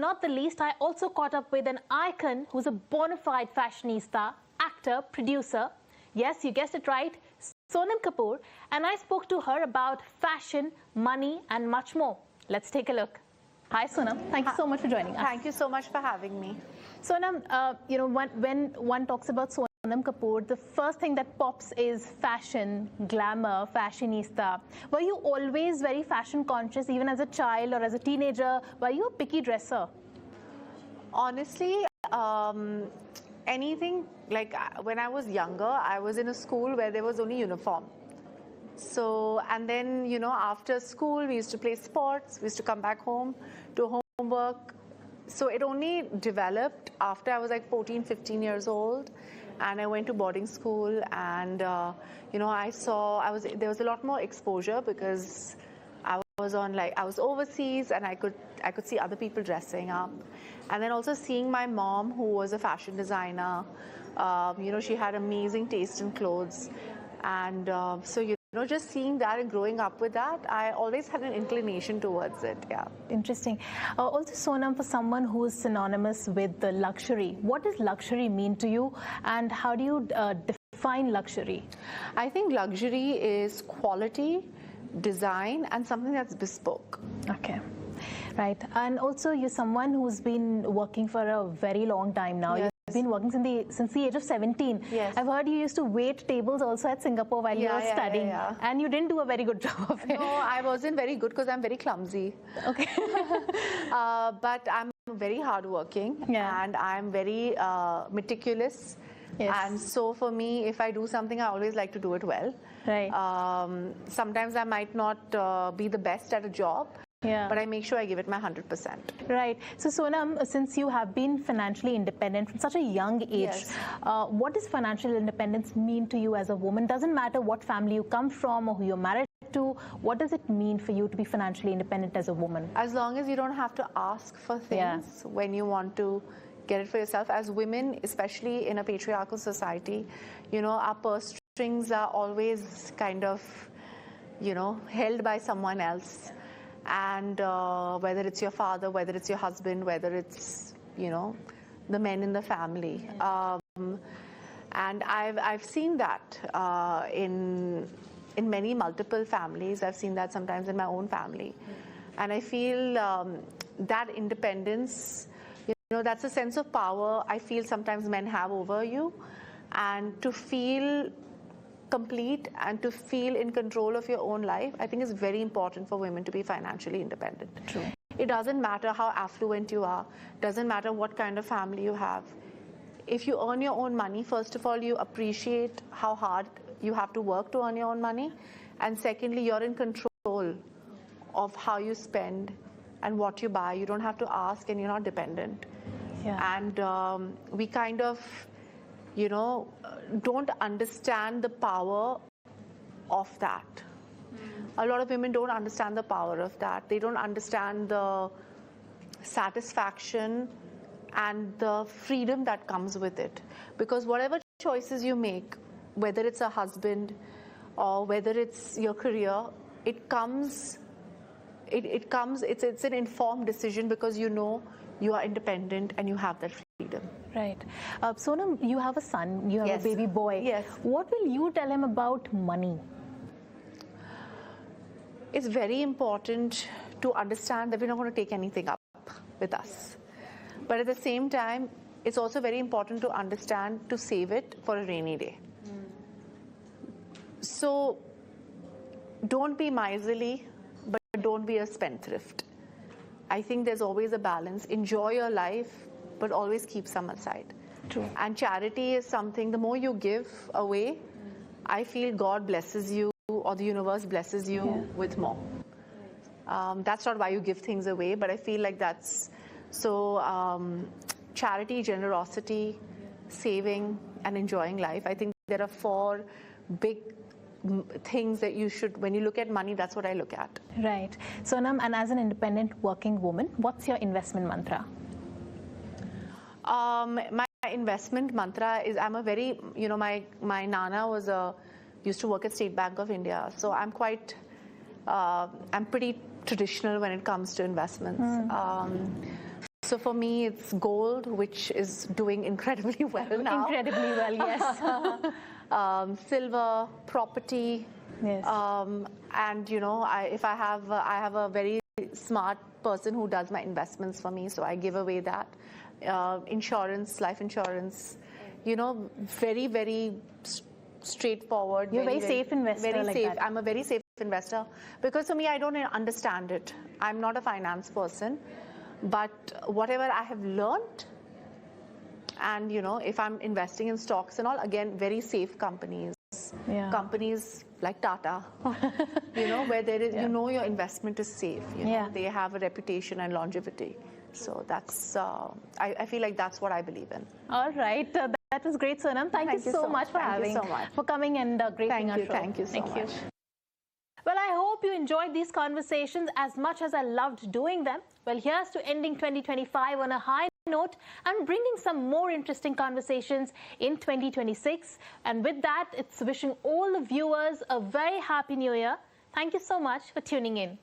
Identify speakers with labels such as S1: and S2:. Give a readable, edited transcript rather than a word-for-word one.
S1: not the least, I also caught up with an icon who's a bona fide fashionista, actor, producer. Yes, you guessed it right, Sonam Kapoor. And I spoke to her about fashion, money, and much more. Let's take a look. Hi, Sonam. Thank you so much for joining us.
S2: Thank you so much for having me.
S1: Sonam, when one talks about Sonam Kapoor, the first thing that pops is fashion, glamour, fashionista. Were you always very fashion conscious, even as a child or as a teenager? Were you a picky dresser?
S2: Honestly, anything, like when I was younger, I was in a school where there was only uniform. So, and then, after school, we used to play sports, we used to come back home, do homework. So it only developed after I was like 14, 15 years old, and I went to boarding school, and there was a lot more exposure because I was overseas, and I could see other people dressing up, and then also seeing my mom, who was a fashion designer. She had amazing taste in clothes, and just seeing that and growing up with that, I always had an inclination towards it. Yeah.
S1: Interesting. Also, Sonam, for someone who is synonymous with the luxury, what does luxury mean to you, and how do you define luxury?
S2: I think luxury is quality, design, and something that's bespoke.
S1: Okay. Right. And also, you're someone who's been working for a very long time now.
S2: Yes.
S1: You've been working since the age of 17.
S2: Yes.
S1: I've heard you used to wait tables also at Singapore while you were studying.
S2: Yeah.
S1: And you didn't do a very good job of it.
S2: No, I wasn't very good because I'm very clumsy.
S1: Okay.
S2: But I'm very hardworking, and I'm very meticulous.
S1: Yes.
S2: And so for me, if I do something, I always like to do it well.
S1: Right.
S2: Sometimes I might not be the best at a job.
S1: Yeah.
S2: But I make sure I give it my 100%.
S1: Right. So, Sonam, since you have been financially independent from such a young age,
S2: Yes.
S1: What does financial independence mean to you as a woman? Doesn't matter what family you come from or who you're married to. What does it mean for you to be financially independent as a woman?
S2: As long as you don't have to ask for things when you want to get it for yourself. As women, especially in a patriarchal society, our purse strings are always kind of, held by someone else. And whether it's your father, whether it's your husband, whether it's, the men in the family. And I've seen that in many multiple families. I've seen that sometimes in my own family. And I feel that independence, that's a sense of power I feel sometimes men have over you. And to feel complete and to feel in control of your own life, I think is very important for women to be financially independent.
S1: True.
S2: It doesn't matter how affluent you are, doesn't matter what kind of family you have. If you earn your own money, first of all, you appreciate how hard you have to work to earn your own money. And secondly, you're in control of how you spend and what you buy. You don't have to ask, and you're not dependent.
S1: Yeah.
S2: And we kind of don't understand the power of that. A lot of women don't understand the power of that. They don't understand the satisfaction and the freedom that comes with it. Because whatever choices you make, whether it's a husband or whether it's your career, it's an informed decision because you are independent and you have that freedom.
S1: Right. Sonam, you have a son, you have
S2: Yes.
S1: a baby boy.
S2: Yes.
S1: What will you tell him about money?
S2: It's very important to understand that we're not going to take anything up with us. But at the same time, it's also very important to understand to save it for a rainy day. So don't be miserly, but don't be a spendthrift. I think there's always a balance. Enjoy your life, but always keep some aside.
S1: True.
S2: And charity is something, the more you give away, I feel God blesses you or the universe blesses you with more. That's not why you give things away, but I feel like that's charity, generosity, saving, and enjoying life. I think there are 4 big things that you should, when you look at money, that's what I look at.
S1: Right. Sonam, and as an independent working woman, what's your investment mantra?
S2: My investment mantra is, I'm a very, my Nana used to work at State Bank of India. So I'm pretty traditional when it comes to investments. So for me, it's gold, which is doing incredibly well now.
S1: Incredibly well, yes.
S2: Silver, property.
S1: Yes.
S2: And you know, I have a very smart person who does my investments for me, so I give away that. Insurance, life insurance. You know, very, very straightforward.
S1: You're a very safe investor.
S2: Very
S1: like
S2: safe.
S1: that.
S2: I'm a very safe investor because for me, I don't understand it. I'm not a finance person, but whatever I have learned, and you know, if I'm investing in stocks and all, again, very safe companies.
S1: Yeah.
S2: Companies like Tata, you know, where there is,
S1: Yeah.
S2: you know, your investment is safe. You know,
S1: Yeah.
S2: they have a reputation and longevity. So that's, I feel like that's what I believe in.
S1: All right. That was great, Sonam. Thank you so much for for coming and gracing our show.
S2: Thank you so much.
S1: Well, I hope you enjoyed these conversations as much as I loved doing them. Well, here's to ending 2025 on a high note and bringing some more interesting conversations in 2026. And with that, it's wishing all the viewers a very happy new year. Thank you so much for tuning in.